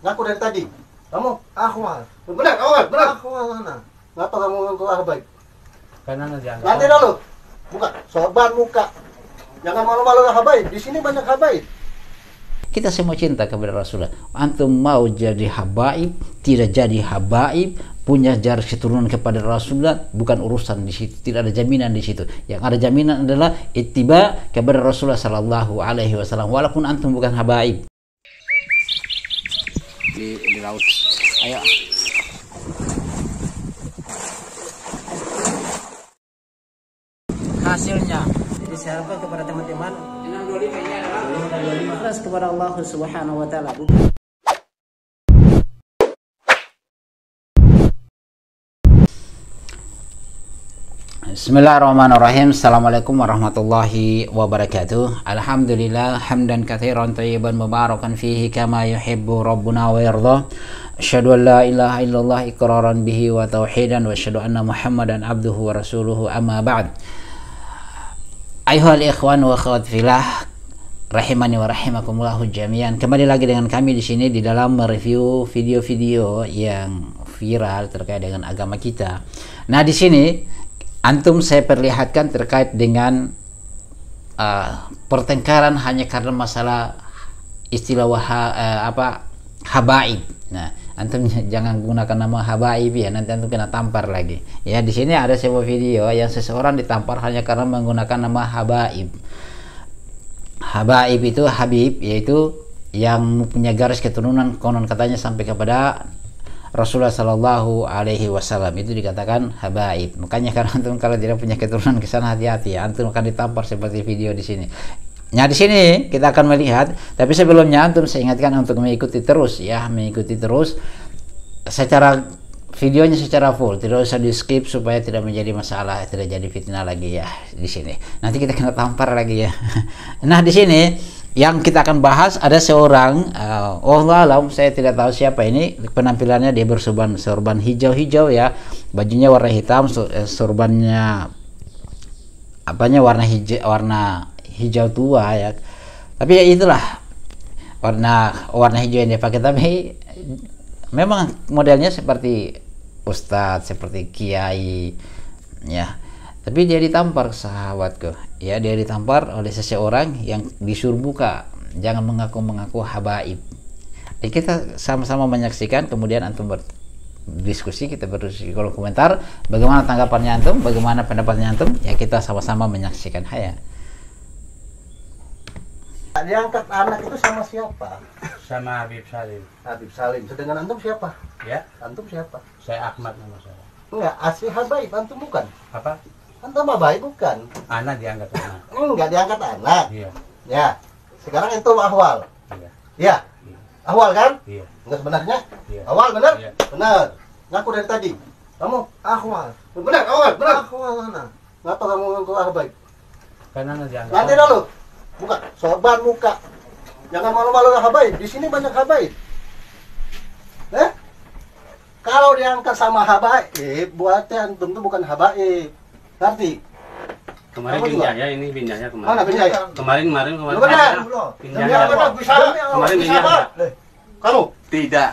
Ngaku dari tadi. Kamu? Ahwal. Benar, awal, benar. Ahwal mana? Ngapa kamu ngaku habaib? Karena dianggap. Nanti dulu. Buka, sorban muka. Jangan malu-malu habaib. Di sini banyak habaib. Kita semua cinta kepada Rasulullah. Antum mau jadi habaib, tidak jadi habaib, punya jarak keturunan kepada Rasulullah, bukan urusan di situ. Tidak ada jaminan di situ. Yang ada jaminan adalah ittiba kepada Rasulullah sallallahu alaihi wasallam. Walaupun antum bukan habaib. Di laut. Ayo. Hasilnya jadi saya harapkan kepada teman-teman ikhlas kepada Allah Subhanahu wa taala. Bismillahirrahmanirrahim. Assalamualaikum warahmatullahi wabarakatuh. Alhamdulillah hamdan katsiran thayyiban mubarakan fihi kama yuhibbu rabbuna wa yarda. Asyhadu an la ilaha illallah iqraran bihi wa tauhidan wa asyhadu anna Muhammadan abduhu wa rasuluhu amma ba'd. Ayuhal ikhwan wa akhwat fillah rahimani wa rahimakumullah jami'an. Kembali lagi dengan kami di sini di dalam mereview video-video yang viral terkait dengan agama kita. Nah, di sini antum saya perlihatkan terkait dengan pertengkaran hanya karena masalah istilah habaib. Nah, antum jangan gunakan nama habaib ya, nanti antum kena tampar lagi. Ya, di sini ada sebuah video yang seseorang ditampar hanya karena menggunakan nama habaib. Habaib itu habib, yaitu yang punya garis keturunan konon katanya sampai kepada Rasulullah Sallallahu Alaihi Wasallam, itu dikatakan habaib. Makanya antum kalau tidak punya keturunan ke sana hati-hati, antum akan ditampar seperti video di sini. Nah, di sini kita akan melihat, tapi sebelumnya antum saya ingatkan untuk mengikuti terus ya, mengikuti terus secara videonya secara full, tidak usah di skip supaya tidak menjadi masalah, tidak jadi fitnah lagi ya di sini. Nanti kita kena tampar lagi ya. Nah, di sini yang kita akan bahas ada seorang Allah alam, saya tidak tahu siapa ini, penampilannya dia sorban hijau-hijau ya, bajunya warna hitam, sorbannya warna hijau tua ya, tapi ya itulah warna hijau yang dia pakai, tapi memang modelnya seperti ustadz, seperti kiai ya. Tapi dia ditampar sahabatku ya, dia ditampar oleh seseorang yang disuruh buka, jangan mengaku habaib. Jadi kita sama-sama menyaksikan, kemudian antum berdiskusi, kita berdiskusi kolom komentar, bagaimana tanggapannya antum, bagaimana pendapatnya antum, ya kita sama-sama menyaksikan. Haya. Diangkat anak itu sama siapa? Sama Habib Salim. Habib Salim. Sedangkan antum siapa? Ya. Antum siapa? Saya Ahmad nama saya. Enggak, asli habaib antum bukan? Apa? Antum habaib bukan? Anak diangkat anak. Enggak diangkat anak. Iya. Ya. Sekarang antum ahwal. Iya. Ya. Iya. Ahwal kan? Iya. Enggak sebenarnya? Iya. Awal benar? Iya. Benar. Ngaku dari tadi. Kamu? Ahwal. Benar, awal, benar. Ahwal mana? Ngapa kamu ngaku habaib? Karena dianggap. Nanti dulu. Buka, sorban muka. Jangan malu-malu habaib. Di sini banyak habaib. Kalau diangkat sama habaib, buatnya antum itu bukan habaib. Ngerti? Kemarin Kamu juga? pinjahnya, ini pinjahnya kemarin. Mana pinjahnya? Kemarin. Benar. Pinjahnya. Bisa. Kemarin pinjahnya. Kamu? Tidak.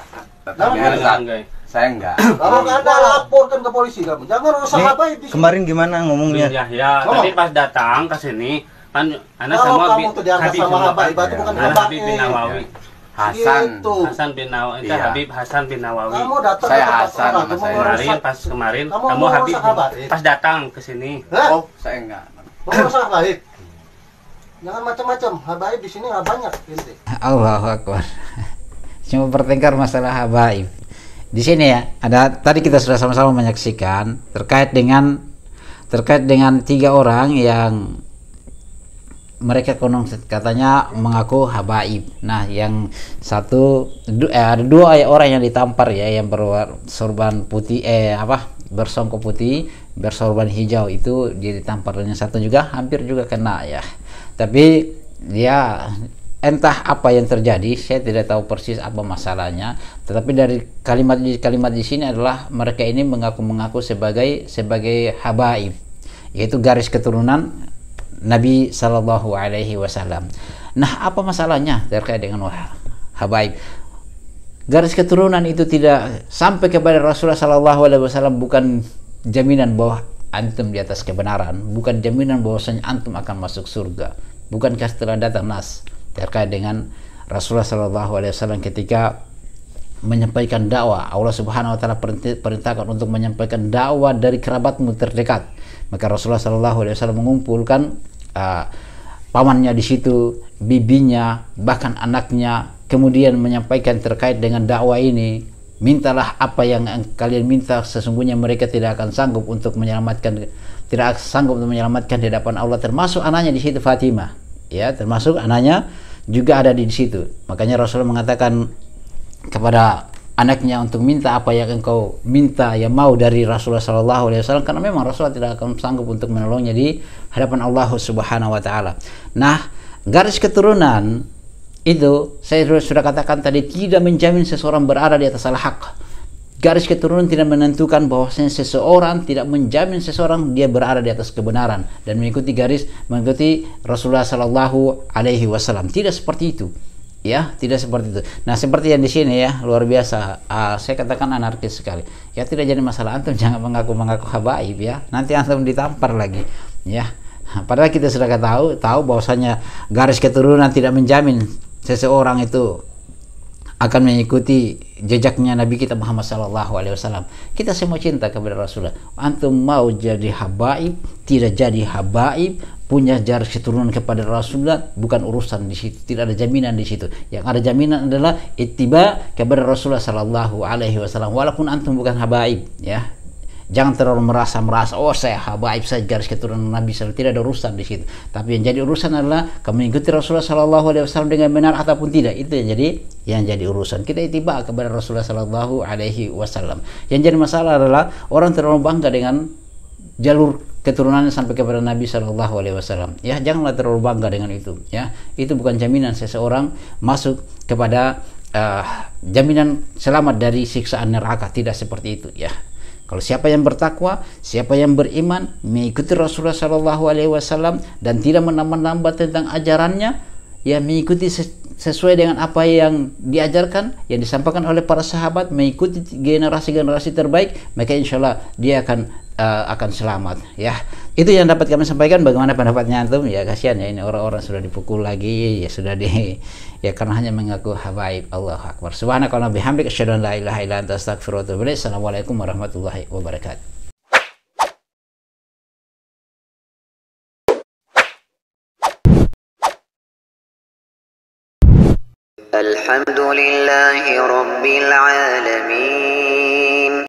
Kamu Enggak. Saya enggak. Kalau Anda laporkan ke polisi kamu. Jangan usah habaib di sini. Kemarin gimana ngomongnya? Pinjahnya. Tapi pas datang ke sini kan anak Kalau sama kamu tuh diangkat sama habaib, itu bukan Habib bin habaib. Nawawi. Hasan. Gitu. Hasan bin Nawawi. Iya. Habib Hasan bin Nawawi. Kamu datang Saya ke tempat Hasan, orang, nama kamu saya. merusak- Kemarin Kamu kamu mau Habib rusak habaib? pas datang ke sini. Hah? Oh, saya enggak. Mau rusak habaib? Jangan macam-macam. Habaib di sini nggak banyak. Inti. Allahu Akbar. Cuma bertengkar masalah habaib. Di sini ya, ada tadi kita sudah sama-sama menyaksikan terkait dengan 3 orang yang mereka konon katanya mengaku habaib. Nah, yang satu ada 2 orang yang ditampar ya, yang bersorban putih bersongkok putih, bersorban hijau, itu dia ditampar, dan yang satu juga hampir juga kena ya. Tapi dia entah apa yang terjadi, saya tidak tahu persis apa masalahnya. Tetapi dari kalimat di sini adalah mereka ini mengaku sebagai habaib, yaitu garis keturunan Nabi Sallallahu Alaihi Wasallam. Nah, apa masalahnya terkait dengan habaib? garis keturunan itu tidak sampai kepada Rasulullah SAW bukan jaminan bahwa antum di atas kebenaran, bukan jaminan bahwasanya antum akan masuk surga. Bukankah setelah datang nas terkait dengan Rasulullah SAW ketika menyampaikan dakwah, Allah Subhanahu wa taala perintahkan untuk menyampaikan dakwah dari kerabatmu terdekat. Maka Rasulullah SAW mengumpulkan pamannya di situ, bibinya, bahkan anaknya, kemudian menyampaikan terkait dengan dakwah ini. Mintalah apa yang kalian minta, sesungguhnya mereka tidak akan sanggup untuk menyelamatkan, tidak sanggup untuk menyelamatkan di hadapan Allah, termasuk anaknya di situ Fatimah, ya, termasuk anaknya juga ada di situ. Makanya Rasulullah mengatakan kepada anaknya untuk minta apa yang engkau minta, yang mau dari Rasulullah SAW, karena memang Rasulullah tidak akan sanggup untuk menolongnya di hadapan Allah Subhanahu wa taala. Nah, garis keturunan itu saya sudah katakan tadi tidak menjamin seseorang berada di atas al-haq. Garis keturunan tidak menentukan bahwasanya seseorang, tidak menjamin seseorang dia berada di atas kebenaran dan mengikuti Rasulullah SAW. Tidak seperti itu. Ya, tidak seperti itu. Nah, seperti yang di sini ya, luar biasa. Saya katakan anarkis sekali. Ya, tidak jadi masalah, antum jangan mengaku habaib ya. Nanti antum ditampar lagi. Ya. Padahal kita sudah tahu bahwasanya garis keturunan tidak menjamin seseorang itu akan mengikuti jejaknya Nabi kita Muhammad SAW. Kita semua cinta kepada Rasulullah. Antum mau jadi habaib, tidak jadi habaib, punya garis keturunan kepada Rasulullah, bukan urusan di situ. Tidak ada jaminan di situ. Yang ada jaminan adalah ittiba kepada Rasulullah SAW. Walaupun antum bukan habaib, ya. Jangan terlalu merasa oh saya habaib, saya garis keturunan Nabi SAW. Tidak ada urusan di situ. Tapi yang jadi urusan adalah kamu mengikuti Rasulullah SAW dengan benar ataupun tidak. Itu yang jadi urusan. Kita ittiba kepada Rasulullah SAW. Yang jadi masalah adalah orang terlalu bangga dengan jalur keturunannya sampai kepada Nabi SAW. Ya, janganlah terlalu bangga dengan itu. Ya, itu bukan jaminan seseorang masuk kepada jaminan selamat dari siksaan neraka. Tidak seperti itu. Ya. Kalau siapa yang bertakwa, siapa yang beriman, mengikuti Rasulullah SAW dan tidak menambah-nambah tentang ajarannya, ya mengikuti sesuai dengan apa yang diajarkan, yang disampaikan oleh para sahabat, mengikuti generasi-generasi terbaik, maka insya Allah dia akan selamat. Ya, itu yang dapat kami sampaikan. Bagaimana pendapatnya antum? Ya kasihan ya, ini orang-orang sudah dipukul lagi, ya sudah ya karena hanya mengaku habaib. Allahu akbar. Subhanakallahumma bihamdika asyhadu an la ilaha illa anta astaghfiruka wa atubu ilaik. Assalamualaikum warahmatullahi wabarakatuh. الحمد لله رب العالمين